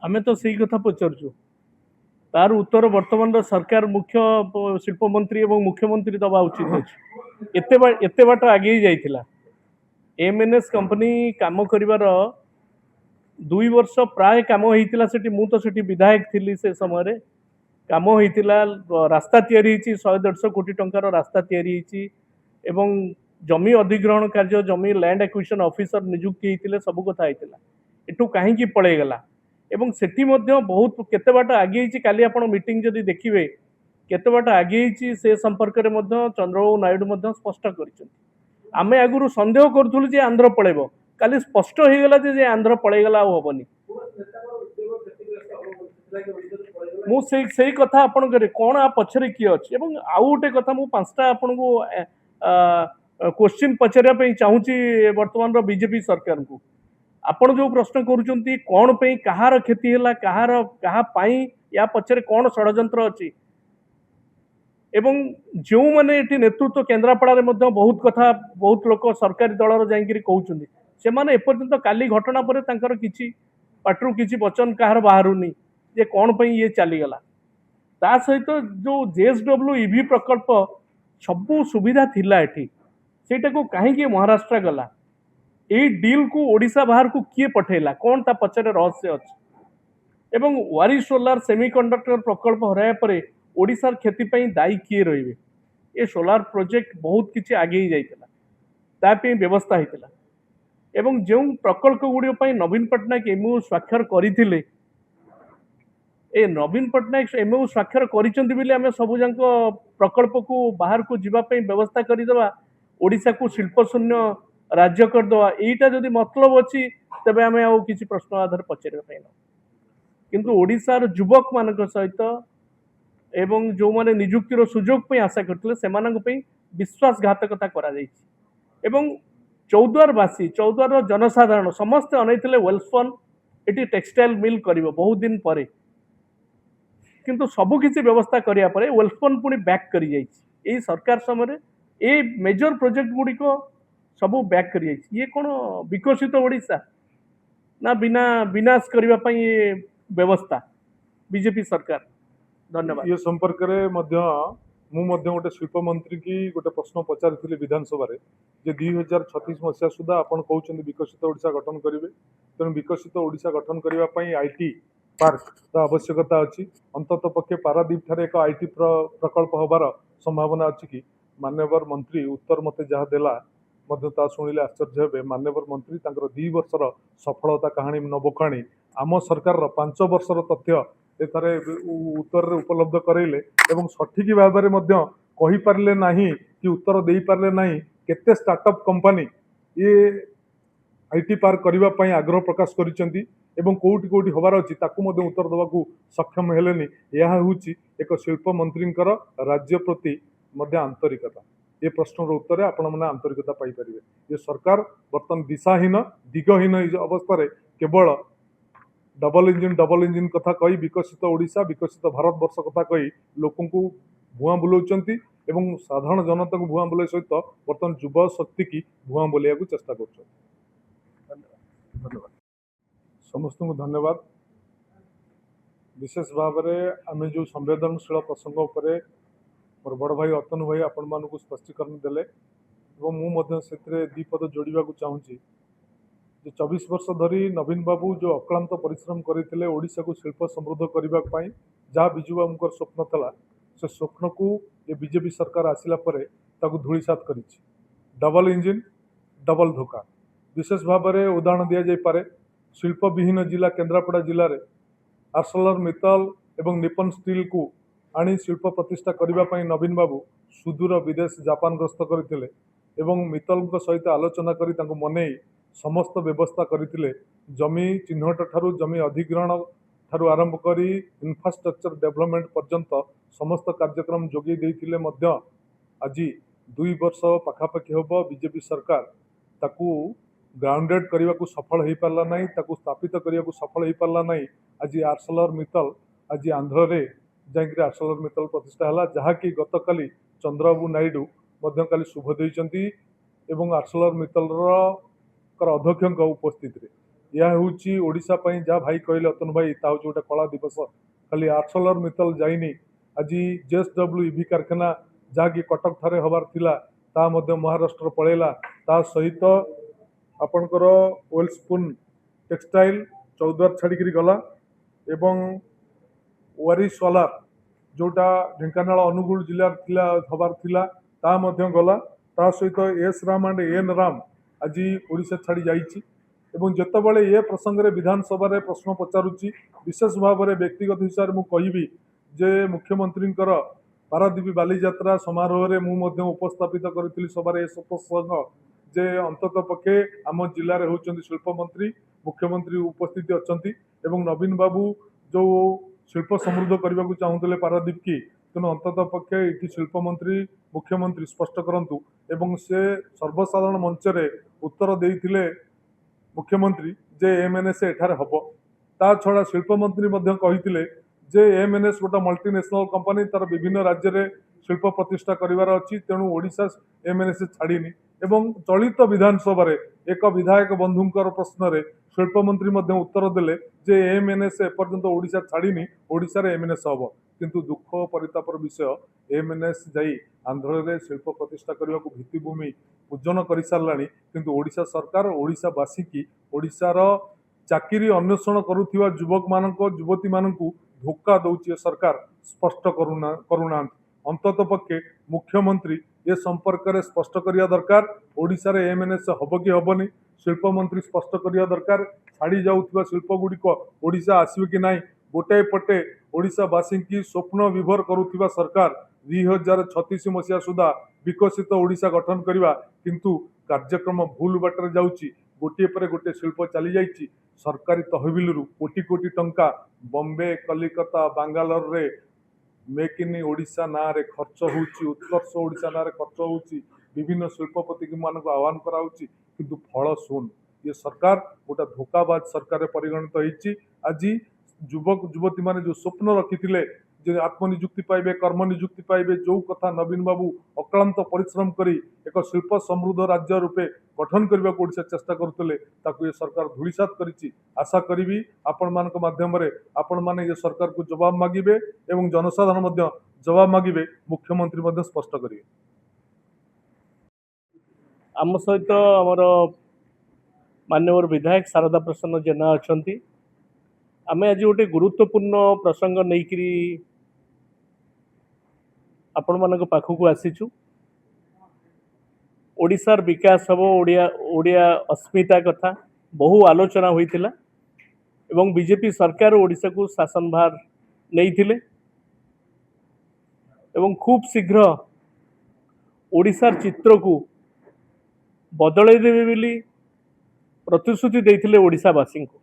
आमे तो सही कथा पचारछु तार उत्तर वर्तमान सरकार मुख्य शिल्प मंत्री और मुख्यमंत्री दबा उचित अच्छे एते बाट आगे जाइथिला एमएनएस कंपनी काम करिवार 2 वर्ष प्राय काम होइतिला सेठी मु तो सेठी विधायक थिली से समय रे काम होइतिला रास्ता तयारी हिची 100-150 कोटी टंकार रास्ता तयारी हिची एवं जमी अधिग्रहण कार्य जमी लैंड एक्विजिशन ऑफिसर नियुक्ति होइतिले सब कथा होइतिला एठू काहे की पळेई गला एवं सेठी मध्य बहुत केते बाट आगे हिची काली आपण मीटिंग जदी देखिबे केते बाट आगे हिची से संपर्क रे मध्य चंद्रबाबू नायडू मध्य स्पष्ट करिसेंती आमे आगुरु संदेह करथुलु जे आंध्र पळेबो काली स्पष्ट हो गला जे आंध्र पळेई गला होबनी मु से कथा आपण करे कोन आ पछरे की अछि एवं आउ गोटे कथा मु पांचटा आपण को क्वेश्चन पचरिया पे चाहूची वर्तमान रो बीजेपी सरकार को आपण जो प्रश्न करूचंती कोन पे कहार क्षति होला कहा पाई या पछरे कोन षडयंत्र अछि एवं जो माने एटी नेतृत्व केन्द्रापड़ा रे मध्य बहुत कथा बहुत लोक सरकारी दलर जाइकिरी कहउचंती से माने एपर्यंत काली घटना परे तांकर किछि पाटरू किछि वचन कहार बाहरुनी जे कोन पे ये चली गला ता सहित जो जेएसडब्ल्यू ईवी प्रकल्प सबु सुविधा थिला एठी सेटा को काहे कि महाराष्ट्र गला ए डील को ओडिसा बाहर को किए पठेला कोन ता पछरे रहस्य अछि एवं वारी सोलार सेमीकंडक्टर प्रकल्प हराया परे ओडिसार क्षति पई दायी किए रहिबे ए सोलार प्रोजेक्ट बहुत किछि आगे ही जाइतला ता पे व्यवस्था हितला एवं जो प्रकल्प गुडी पई नवीन पटनायक एमओ स्वाक्षर करिथिले ए नवीन पटनायक एमओ स्वाक्षर करिसंती बिले आमे सब जंक प्रकल्प को बाहर को जीवा पई व्यवस्था करि देबा ओडिसा को शिल्प शून्य राज्य कर देबा एटा जदी मतलब अछि तबे आमे आ किछि प्रश्न आधार पचरे पई न किंतु ओडिसार युवक मानक सहित एवं जो माने नियुक्तिर सुजोग पे आशा करथिले सेमानक पे विश्वासघातकता करा जायछि एवं चौद्वारवासी चौद्वार जनसाधारण समस्त अनैथिले वेल्सफोन एटी टेक्सटाइल मिल करिवो बहुत दिन परे किंतु सबु किछि व्यवस्था करिया परे वेल्सफोन पुनी बैक करि जायछि एई सरकार समय ए मेजर प्रोजेक्ट गुडी को सबु बैक करि जायछि ये कोन विकसित ओडिसा ना बिना विनाश करिवा पई व्यवस्था बीजेपी सरकार धन्यवाद ये संपर्क में गोटे शिल्प मंत्री की गोटे प्रश्न पचारि विधानसभा जे 2036 मसीहा सुधा आपण कहउछन्ती विकसित ओडिशा गठन करेंगे तेणु विकसित ओडिशा गठन करने आईटी पार्क आवश्यकता अच्छी अंतत पक्षे पारादीप ठारे एक आईटी प्रकल्प हबार संभावना अच्छी कि मान्यवर मंत्री उत्तर मते जहाँ देला शुणिले आश्चर्य हे मान्यवर मंत्री 2 वर्षर सफलता कहानी नबकाणी आम सरकार 5 वर्षर तथ्य एथरे उत्तर उपलब्ध करेले एवं सठिक भाव में कही पारे ना कि उत्तर दे पारे ना केते स्टार्टअप कंपनी ये आईटी पार्क करने आग्रह प्रकाश करिसेंती एवं कोउटी कोउटी हबार अछि ताकू मध्ये उत्तर देवाकू सक्षम हेलेनी यह होउची एक शिल्प मंत्रींकर राज्य प्रति मध्ये आंतरिकता ये प्रश्नर उत्तर आपण मैंने आंतरिकता पाई परिबे ये सरकार बर्तमान दिशाहीन दिगहीन अवस्था केवल डबल इंजिन कथा कही विकसित ओडिशा विकसित भारत वर्ष कथा कही लोक भुआ बुलाउचंती एवं साधारण जनता को भुआ बुलाई सहित बर्तमान युवा शक्ति की भुआ बुलाइया को चेष्टा कर समस्त को धन्यवाद विशेष भाव में आम जो संवेदनशील प्रसंग उपरे मोर बड़ भाई अतनु भाई आपण मानक स्पष्टीकरण देले से दीपद जोड़ा चाहूँगी 24 वर्ष धरी नवीन बाबू जो अक्लांत परिश्रम करते ओडिशा को शिल्प समृद्ध करने जहाँ विजु बाबू स्वप्न था से स्वप्न को ये बीजेपी सरकार आसिला परे ताकू धूलिसात कर डबल इंजिन डबल धोखा विशेष भाव में उदाहरण दि जापे शिल्प विहीन जिला केन्द्रापड़ा जिले में आर्सलर मित्तल एवं निपन स्टील को आनी शिल्प प्रतिष्ठा करने नवीन बाबू सुदूर विदेश जापान ग्रस्त करते मित्तल सहित आलोचना कर मनै समस्त व्यवस्था करते जमी चिन्हट ठारू जमी अधिग्रहण ठारू आरंभ कर इंफ्रास्ट्रक्चर डेवलपमेंट पर्यंत समस्त कार्यक्रम जोगे देइथिले मध्य आज 2 वर्ष पाखापाखि हम बीजेपी सरकार ताकू ग्राउंडेड करने को सफल हो पारा ना ताकू स्थापित करने को सफल हो पारा ना आज आर्सलर मित्तल आज आंध्र रे जाकर आर्सलर मित्तल प्रतिष्ठा है जहाँकि गत काली चंद्रबाबू नायडू काली शुभ देइचंती एवं आर्सलर मित्तल अध्यक्ष उपस्थित यह हूँ ओडिशा पई जहाँ भाई कहले अतुल भाई ता हूँ गोटे कला दिवस खाली आर्सलर मित्तल जाइनी आज जेएसडब्ल्यू इवी कारखाना जहाँकि कटक ठारे हबार थिला ता मध्य महाराष्ट्र पळेला ता सहित आपणकर वेलस्पुन टेक्सटाइल चौद्वार छाड़ी गला एवं वारी सोलार जोटा ढेंकानाल अनुगुल जिलार थिला हबार थिला ता मध्य गला ता सहित S Ram and N Ram आज ओडिशा छाड़ी जाइछि एवं जेतेबेले ये प्रसंग रे विधानसभा रे प्रश्न पचारुछि विशेष भाव में व्यक्तिगत हिसाब से मुझे जे मुख्यमंत्री पारादीप बालीजात्रा समारोह रे मु मध्य उपस्थापित करी सभा प्रसंग जे अंतत पक्षे आम जिले में होउछन्ति शिल्प मंत्री मुख्यमंत्री उपस्थित अच्छा एवं नवीन बाबू जो शिल्प समृद्ध करने को चाहूले पारादीप की तेणु अंतत पक्षे ये शिल्प मंत्री मुख्यमंत्री स्पष्ट करंतु एवं से सर्वसाधारण मंच रे उत्तर देइथिले मुख्यमंत्री जे एमएनएस एठारे हब ता छड़ा शिल्प मंत्री मध्य कहिथिले जे एमएनएस गोटे मल्टीनेशनल कंपनी तार विभिन्न राज्य रे शिल्प प्रतिष्ठा करिवार अछि तेणु ओडिशा एमएनएस छाड़ीनी एवं चलित विधानसभा रे एक विधायक बंधुंकर प्रश्न रे शिल्प मंत्री मध्य उत्तर देले जे एमएनएस एपर्यंत ओडिशा छाड़ीनी ओडिशा रे एमएनएस हब किंतु दुख परितापर विषय एमएनएस जाई आंध्र रे शिल्प प्रतिष्ठा करने को भित्तिभूमि पूजन कर साराणी किंतु ओडिशा सरकार ओडिशावासी की ओडिशार चाकरी अन्वेषण करुवा युवक मानक युवती मानक धोखा दौची सरकार स्पष्ट करुना अंतत पक्षे मुख्यमंत्री ये संपर्क में स्पष्ट करिया दरकार ओडिशा रे एमएनएस हब कि हबनी शिल्प मंत्री स्पष्ट करिया दरकार छाड़ी जाउथिबा शिल्प गुड़िक ओडिशा आसिबे कि नाही गोटाए पटे ओडिशावासी की स्वप्न विभोर करुथिबा सरकार 2036 मसीहा सुधा विकसित ओडिशा गठन करवा किंतु कार्यक्रम भूल बाटर जाउची गोटे पर गोटे शिल्प चली जाइए सरकारी तहबिल कोटी कोटी टंका बॉम्बे कलिकता बांगालोर रे मेक इन ओडिशा ना रे खर्च होउची उत्कर्ष ओडिशा ना रे खर्च होउची विभिन्न शिल्पपति मानक आह्वान कराउची किंतु फल शून ये सरकार गोटे धोखाबाज सरकार परिगणित होइची आज युवक युवती माने जो स्वप्न रखिथिले जे आत्मनिजुक्ति पाइबे कर्म निजुक्ति पाइबे जो कथा नवीन बाबू अक्लांत परिश्रम करी एक शिल्प समृद्ध राज्य रूपे गठन करने को ओडिशा चेष्टा करुले ताकू ये सरकार धूलिसात करिछि आशा करी आपण मानक माध्यम रे आपण माने ये सरकार को जवाब मागिबे एवं जनसाधारण मध्य जवाब मागिबे मुख्यमंत्री मध्य स्पष्ट करिवे आम सहित आमर माननीय विधायक शारदा प्रसन्न जेना अच्छा आमे आज गोटे गुरुत्वपूर्ण प्रसंग नहीं आपण मानक पाखक आसीचु ओडिशार विकास हम ओडिया ओडिया अस्मिता कथा बहु आलोचना होइतिला एवं बीजेपी सरकार ओडिशा को शासन भार नहीं एवं खूब शीघ्र ओडिशार चित्र को बदलै देबे बोली प्रतिश्रुति देइथिले ओडिशावासी को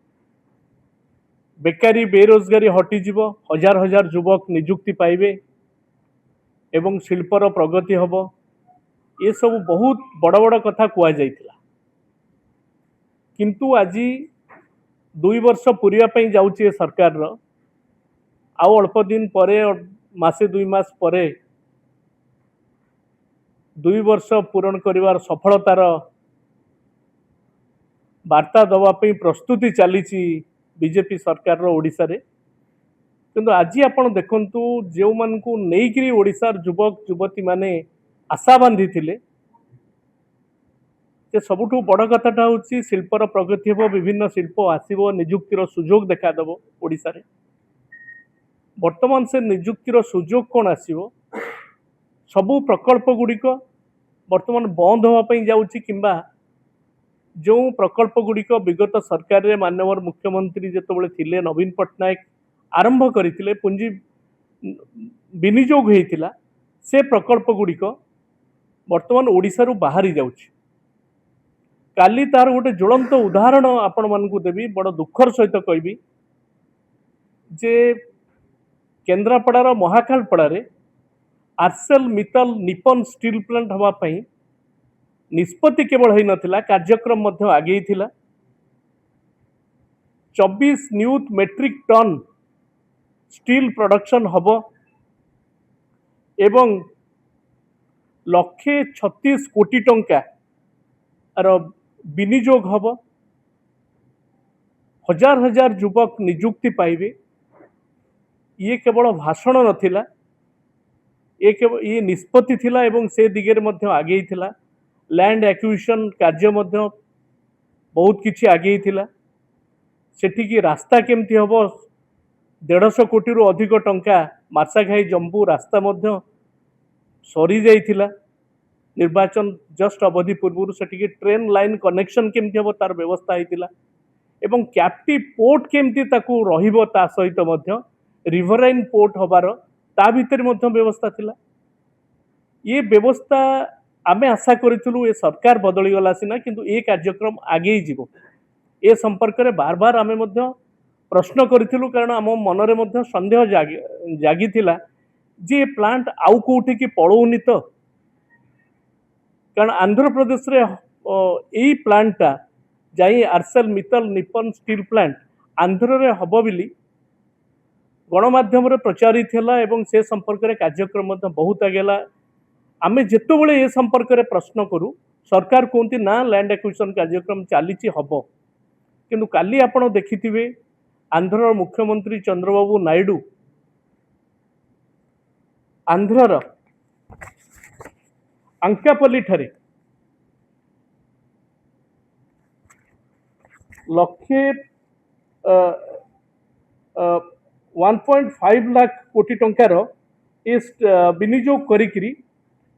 बेकारी बेरोजगारी हटिଯିव हजार हजार युवक निजुक्ति पाइबे एवं शिल्पर प्रगति हब ये सब बहुत बड़ बड़ कथा कुआ जाइथिला किंतु आज 2 वर्ष पूरिया पई जाउची सरकार रो आउ अल्प दिन परे मासे 2 मास परे 2 वर्ष पूरण करिवार सफलतार वार्ता दवा पई प्रस्तुति चलीची बीजेपी सरकार रो ओडिशा रे किंतु आज आपण देखंतु जेउ मान को नेइकरी ओडिशार युवक युवती माने आशा बांधी थिले जे सबुठु बड़ कथाटा होची शिल्पर प्रगति हो विभिन्न शिल्प आसीबो निजुक्तिर सुजोग देखा देबो ओडिशा रे वर्तमान से निजुक्तिर सुजोग कोन आसीबो सबु प्रकल्प गुड़िक वर्तमान बंद होवा पई जाउची किंबा जो प्रकल्प गुड़िक विगत सरकार रे माननीय मुख्यमंत्री जेतबेले थिले नवीन पट्टनायक आरंभ करथिले पुंजी विनियोग हेतिला से प्रकल्प गुड़िक वर्तमान ओडिशा रु बाहरी जाउची काली तार गोटे ज्वलंत उदाहरण आपण मानकु देबी बड़ दुखर सहित कहबी जे केन्द्रापड़ार महाकालपड़ा रे आर्सेल मित्तल निपन स्टील प्लांट हवा पई निष्पत्ति केवल होई नथिला कार्यक्रम मध्य आगे थिला 24 न्यूट metric ton steel production hub एवं 136 कोटी टंका विनियोग हब, हजार हजार युवक निजुक्ति पाइबे। ये केवल भाषण नथिला, ये निष्पत्ति थिला एवं से दिगरे मध्य आगे थिला। लैंड एक्विजिशन कार्य मध्य बहुत किछि आगे थिला। सेठी की रास्ता केमती हब, 150 कोटी रु अधिक टंका मार्साघाई जम्बू रास्ता मध्य सरी जाइथिला। निर्वाचन जस्ट अवधि पूर्व सेठी ट्रेन लाइन कनेक्शन केमती हब तार व्यवस्था होइतिला एवं कैप्टिव पोर्ट केमती ताकू रहिबो ता सहित मध्य रिवराइन पोर्ट हबार ता भितर मध्य व्यवस्था थिला। ये व्यवस्था आमे आशा करितलु ए सरकार बदली गला सिना, किंतु ए कार्यक्रम आगे जीवो ए संपर्क रे बार बार आमे मध्य प्रश्न करितलु, कारण आम मनरे मध्य संदेह जागी थिला जे प्लांट आउ कोठी की पळौनी तो, कारण आंध्र प्रदेश रे एई प्लांटटा जाई Arcelor Mittal Nippon steel plant Andhra रे हबो बिली गणमाध्यम रे प्रचारित होला एवं से संपर्क रे कार्यक्रम मध्य बहुत आगेला। आमे जेतोबेले ए संपर्क रे प्रश्न करू, सरकार कोंती ना लैंड एक्विजिशन कार्यक्रम चालीची हबो, किंतु काली आपण देखिथिबे आंध्र मुख्यमंत्री चंद्रबाबू नायडू आंध्रर अंकापल्ली ठारे लक्षे 1.5 लाख कोटी टंकार विनियोग करिकरी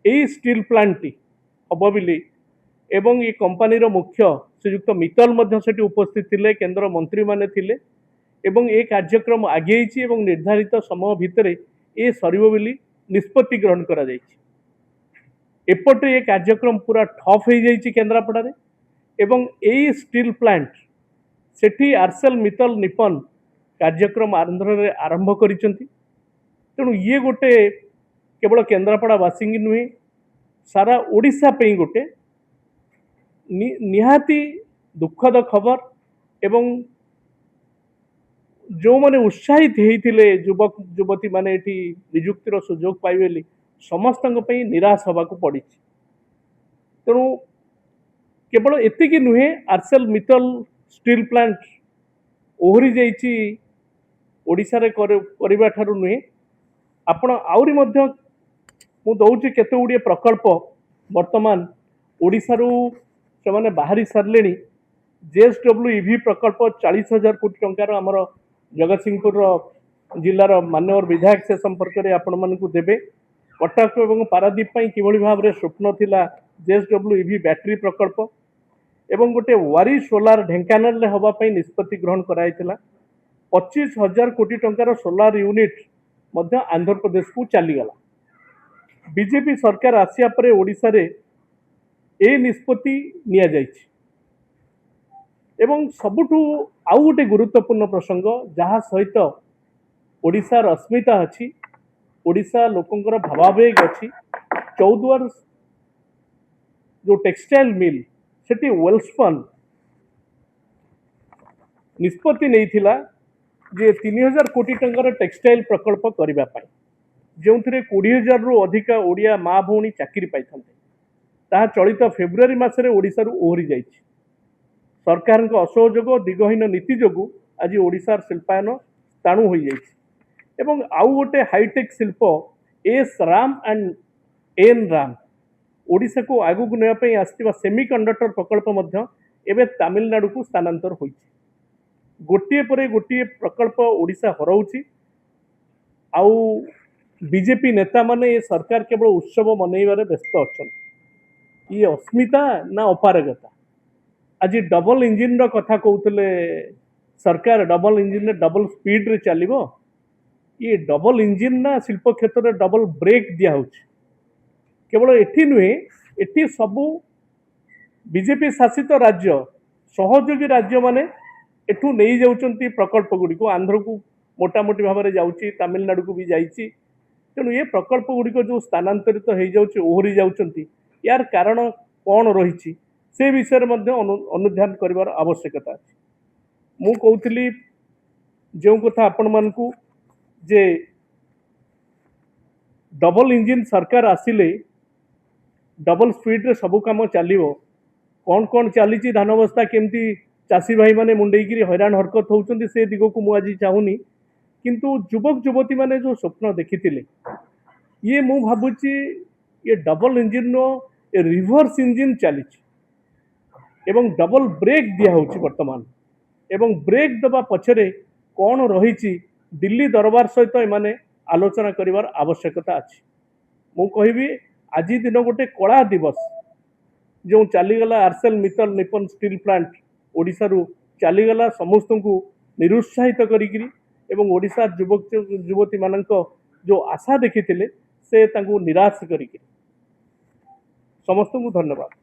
ए स्टील प्लांट हम बोली एवं ये कंपानी मुख्य श्रीयुक्त मित्तल मध्य सेठी उपस्थित थिले, केंद्र मंत्री माने थिले एवं ए कार्यक्रम आगे एवं निर्धारित समय भितर ए सरिबो बोली निष्पत्ति ग्रहण करा जायछि। एपटे ये कार्यक्रम पूरा ठप हो जाइछि केन्द्रापड़ा रे एवं ए स्टील प्लांट सेठी आर्सेल मित्तल निप्पन कार्यक्रम आंध्र रे आरंभ करिसंती। तेणु ये गोटे केवल केन्द्रापड़ा वासी नुहे, सारा ओडिशा पे गोटे निहाती दुखद खबर एवं जो माने उत्साहित होइथिले युवक युवती माने एठी नियुक्तिर सुयोग पाइबेली समस्त निराश हवा को पड़ी। तेणु केवल एतिकी नुहे, आर्सेल मित्तल स्टील प्लांट ओहरी जाइछि ओडिशा रे करबा ठारू नुहे, आपण आउरी मध्य मु दउछि केते गुड़िए प्रकल्प वर्तमान ओडिशा रु से माने बाहरी सारलेनी। जेएसडब्ल्यू प्रकल्प 40,000 कोटी टंकार आमर जगतसिंहपुर जिलार माननीय विधायक से संपर्क में आपण मानकु देबे। कटक एवं पारादीप पई किभଳି भाबरे स्वप्न थिला जेएसडब्ल्यू बैटरी प्रकल्प एवं गोटे वारी सोलार ढेंकानाल हवा पई निष्पत्ति ग्रहण कराइथिला। 25,000 कोटी टंकार सोलार यूनिट मध्य आंध्र प्रदेश को चलीगला। बीजेपी सरकार आसिया परे ओडिशा रे ए निष्पत्ति निया जाइछि। एवं सबुठु आउ गोटे गुरुत्वपूर्ण प्रसंग जहाँ सहित ओडिशार अस्मिता अच्छी, ओडिशा लोकंकर भावावेग अच्छी। चौद्वार जो टेक्सटाइल मिल सेठी वेल्सपन निष्पत्ति नहीं थिला जे 3,000 कोटी टंकार टेक्सटाइल प्रकल्प करबा पाई, जो 20,000 रु अधिक ओडिया माँ भौणी चाकरी पाई ताहा चलित फेब्रुआरी मासरे ओडिशा रु ओहरी जाइछि। सरकार असहयोग दिगहीन नीति जोगु आज ओडिशार शिल्पायन स्थाणु हो जाइछि। एवं आउ गोटे हाईटेक शिल्प S Ram and N Ram Odisha को आगु को नेबा पई आस्तिबा सेमीकंडक्टर प्रकल्प मध्य एबे तमिलनाडु को स्थानांतर होइछि। गोटिए परे गोटिए प्रकल्प ओडिशा हराउछि। आउ बीजेपी नेता माने ये सरकार केवल उत्सव मनइबारे व्यस्त अछन। ये अस्मिता ना अपारगता। आज डबल इंजिन रो कथा कहते सरकार, डबल इंजिन रे डबल स्पीड रे चलिबो। ये डबल इंजिन ना शिल्प क्षेत्र में डबल ब्रेक दिया होछि। केवल एठी नुहे, एठी सबु बीजेपी शासित राज्य सहयोगी राज्य माने एठू नहीं जाउचंती प्रकल्प गुडी को। आंध्र को मोटामोटी भाव में जाउची, तमिलनाडु को भी जाइची। तेणु ये प्रकल्प गुडी को जो स्थानांतरित हो जाउची, ओहरी जाउचंती, यार कारण कौन रही से विषय में अनुध्यान करिवार आवश्यकता अछि। मु कहूली जो कथा आपण मानकु जे डबल इंजिन सरकार आसिले डबल स्पीड रे सबु काम चलिवो, कौन कौन चली धान बस्ता केमती चाषी भाई माने मुंडेकी हैरान हरकत होउछन्ती से दिग को मु आज चाहूनी किंतु युवक युवती माने जो स्वप्न देखिथिले ये मु भाबुची ये double engine no reverse engine चली एवं डबल ब्रेक दिया होउची वर्तमान एवं ब्रेक दबा पछरे कौन रही दिल्ली दरबार सहित एमाने आलोचना करिवार आवश्यकता अछि मु कहबी आज दिन गोटे कला दिवस जो चलीगला Arcelor Mittal Nippon steel plant Odisha रु चलीगला समस्त को निरुत्साहित करिकिरी एवं ओडिशा युवक युवती मानक जो आशा देखिथिले से तांको निराश करिकिरी समस्त को धन्यवाद।